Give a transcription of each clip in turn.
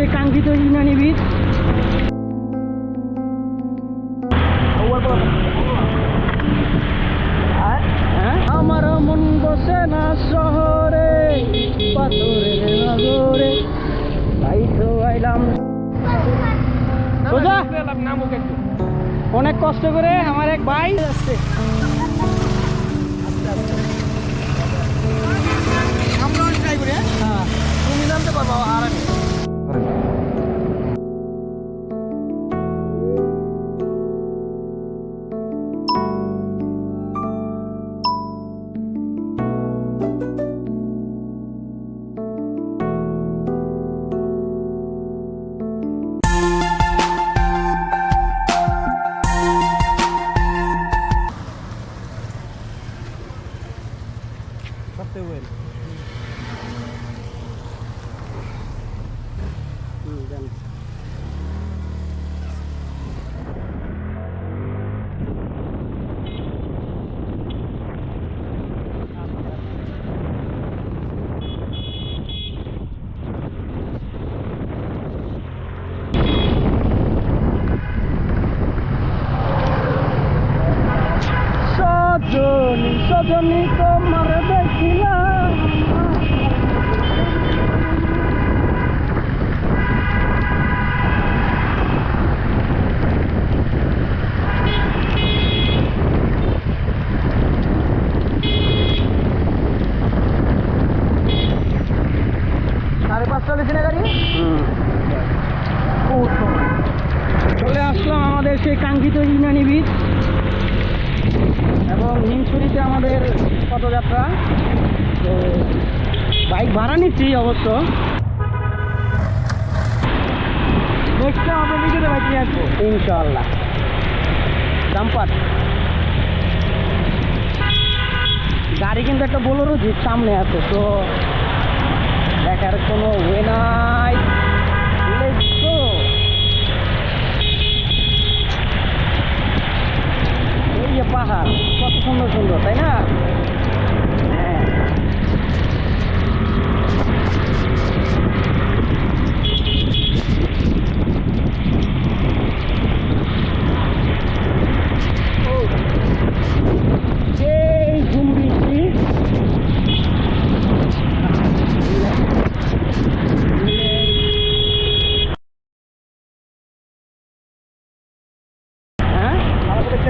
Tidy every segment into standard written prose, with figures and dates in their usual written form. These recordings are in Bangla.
সেই কাঙ্ক্ষিত ইউনানি বীজ। আমার মন বসে না শহরে, পাথরের নগরে, তাই তো আইলাম সোজা। অনেক কষ্ট করে আমার এক ভাই যাচ্ছে। হ্যাঁ, তুমি জানতে পারবো আর আমি করতে হবে। সজনী সজনী তোমার দেখিলাম, সাড়ে 5 চল্লিশ না গাড়ি। চলে আসলাম আমাদের সেই কাঙ্ক্ষিত ইউনানি বীজ এবং নিমছড়িতে আমাদের পদযাত্রা। তো বাইক ভাড়া নিচ্ছি অবশ্য, নেক্সট টাইম আমরা নিজেদের বাইক নিয়ে আসবো ইনশাআল্লাহ। ডাম্পার গাড়ি কিন্তু একটা বোলেরো জিপ সামনে আছে, তো দেখার কোনো ওয়ে নাই। Let's go. এই যে পাহাড় কত সুন্দর সুন্দর, তাই না? হ্যাঁ, এই ঝুম বৃষ্টি।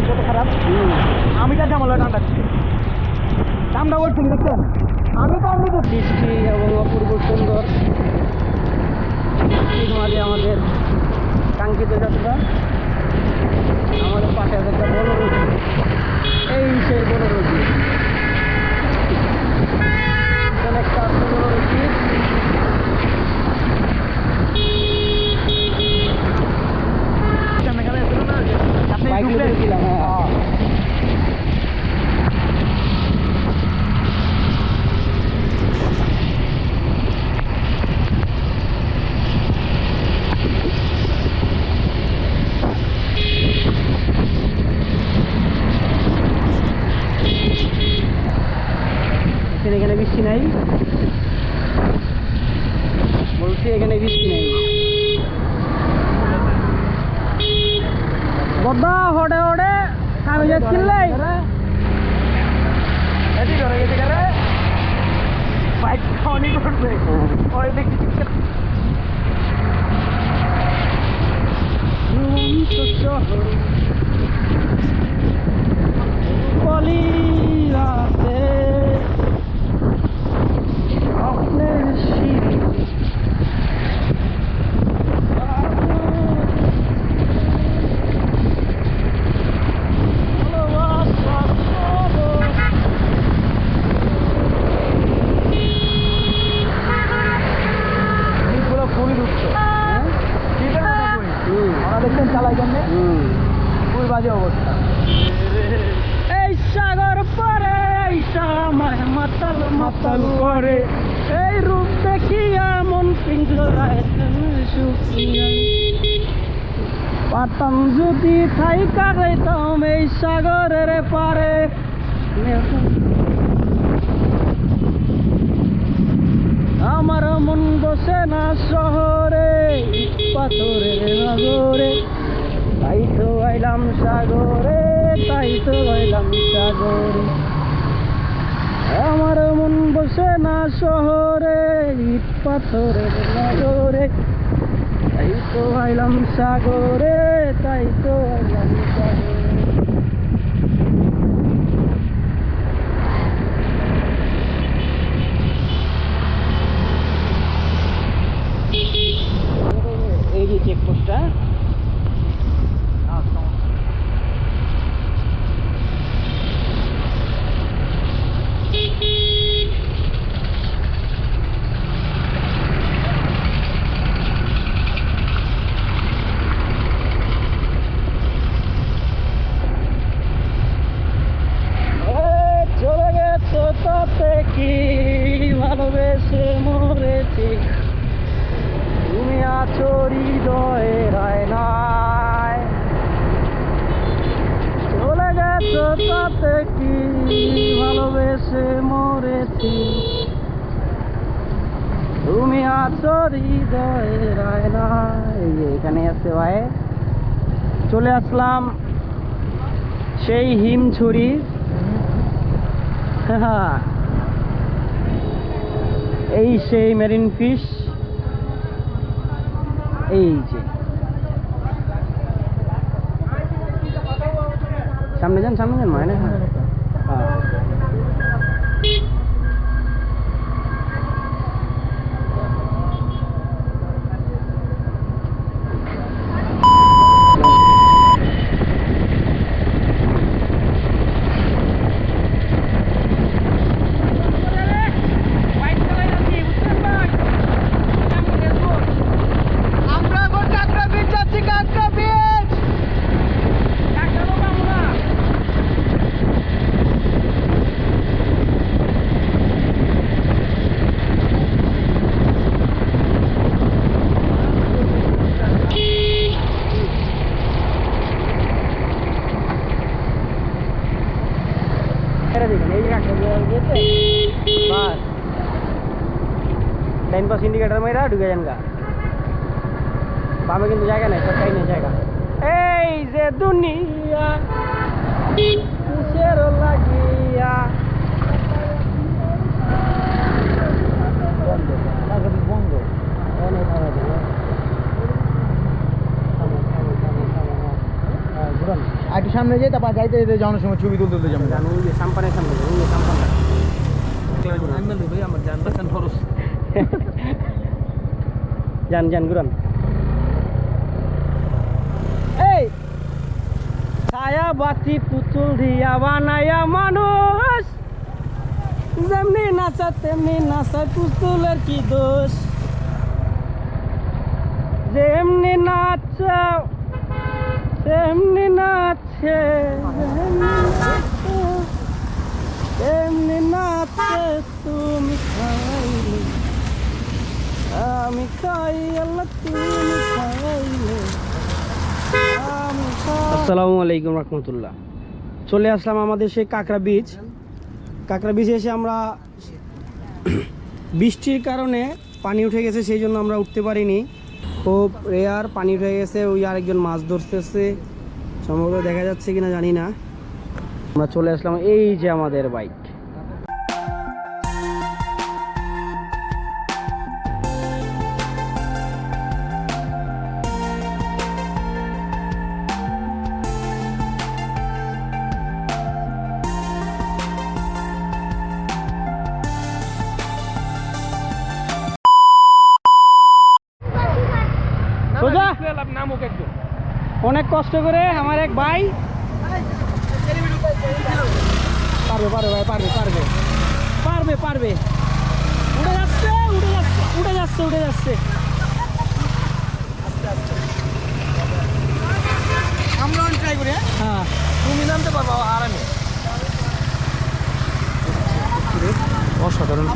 কত খারাপ, আমি যা জামাল দামটা বলছেন দেখছেন, আমি তো আপনি তো বৃষ্টি এবং অপূর্ব সুন্দর মাঝে আমাদের কাঙ্ক্ষিত যাত্রা। আমাদের পাশে আছে একটা বড় নদী, এই সেই বড় নদী, একটা বড় নদী। বাইক ছিলাম, হ্যাঁ এখানে বৃষ্টি নাই, বলছি এখানে বৃষ্টি নেই। বদা হড়ে হড়ে আমি যাচ্ছিলে বাইক খাওয়ানি করবে ওই দেখি কলিরাতে আপনার শির চালাই জন্য খুবই বাজে অবস্থা। এই সাগর পরে মাতাল মাতাল করে, এই রূপ দেখিয়া মন পিঞ্জরায় পাতাম যদি থাইকা যাইতাম এই সাগরের পারে। আমার মন বসে না শহরে, পাথরের নগরে, তাই তো আইলাম সাগরে, তাই তো আইলাম সাগরে। আমার মন বসে না শহরে, ইট পাথরের নগরে, তাই তো আইলাম সাগরে, তাই তো আইলাম সাগরে। এই যে চেকপোস্টটা, চলে গেছো তাতে কি, ভালোবেসে মরেছি, তুমি আছো হৃদয়ের আয়নায়। চলে গেছো তাতে কি, ভালোবেসে মরেছি, তুমি আছো হৃদয়ের আয়নায়। এই যে এখানে আছে ভাই, চলে আসলাম সেই হিমছড়ি। এই সেই মেরিন ফিশ, এই যে সামনে যান, সামনে যান মানে হ্যাঁ। ডাইন পাশ ইন্ডিকেটার মেয়েরা ঢুকে যান গা, বামে কিন্তু জায়গা নেই, সব নেই জায়গা। এই যে দুনিয়া কিসের লাগিয়া, বন্ধ একটু সামনে যেতে, তারপর যাইতে যেতে যাওয়ার সময় ছবি তুলতে তুলতে যাবো। সাম্পানের সামনে সাম্পানটা আমার যান বাঁচান খরচ। যান যান ঘুরান। এই ছায়া বাতি পুতুল দিয়া বানায়া মানুষ, যেমনি নাচা তেমনি নাচা, পুতুলের কি দোষ, যেমনি নাচা তেমনি নাচে, তেমনি নাচে, তুমি খাইলে আমি খাই, আল্লাহ তুমি খাইলে। আসসালামু আলাইকুম রহমতুল্লাহ। চলে আসলাম আমাদের সেই কাঁকড়া বীচ। কাঁকড়া বীচে এসে আমরা বৃষ্টির কারণে পানি উঠে গেছে, সেই জন্য আমরা উঠতে পারিনি। খুব রেয়ার পানি উঠে গেছে, ওই আরেকজন মাছ ধরতেছে, সম্ভবত দেখা যাচ্ছে কিনা জানি না। আমরা চলে আসলাম, এই যে আমাদের বাইক। অনেক কষ্ট করে আমার এক ভাই, পারবে পারবে ভাই, পারবে পারবে পারবে পারবে, উঠে যাচ্ছে উঠে যাচ্ছে উঠে যাচ্ছে উঠে যাচ্ছে। আমরা ট্রাই করি। হ্যাঁ তুমি নামতে পারবো আর আমি। অসাধারণ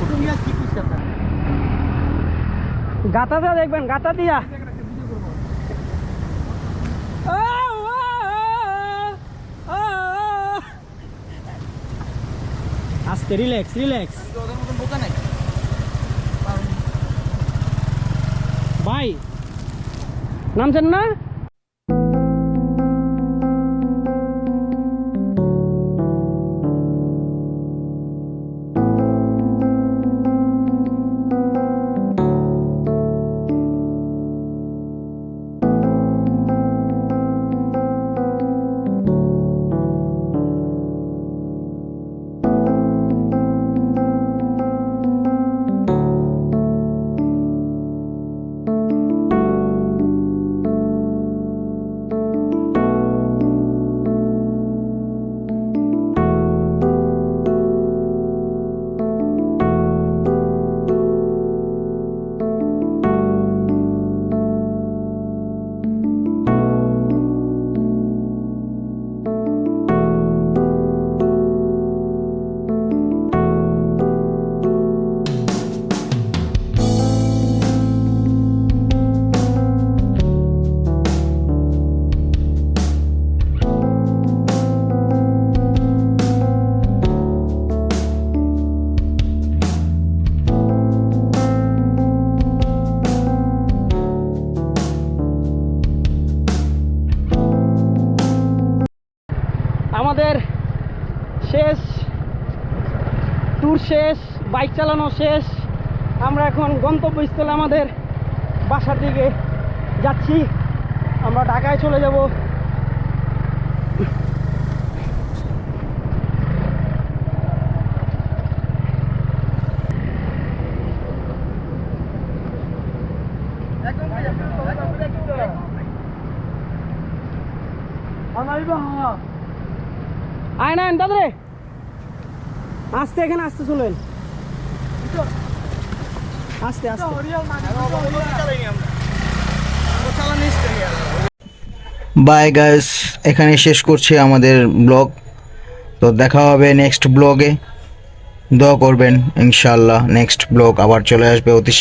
গাতা দিয়া দেখবেন, গাতা দিয়া। আস্তে রিল্যাক্স রিল্যাক্স ভাই। নামছেন না? আমাদের শেষ ট্যুর শেষ, বাইক চালানো শেষ। আমরা এখন গন্তব্যস্থলে আমাদের বাসার দিকে যাচ্ছি। আমরা ঢাকায় চলে যাব। আয় না দাদরে, আস্তে, এখানে আস্তে চলেন, আস্তে আস্তে। বাই গাইস, এখানে শেষ করছি আমাদের ব্লগ। তো দেখা হবে নেক্সট ব্লগে। দোয়া করবেন, ইনশাআল্লাহ নেক্সট ব্লগ আবার চলে আসবে অতি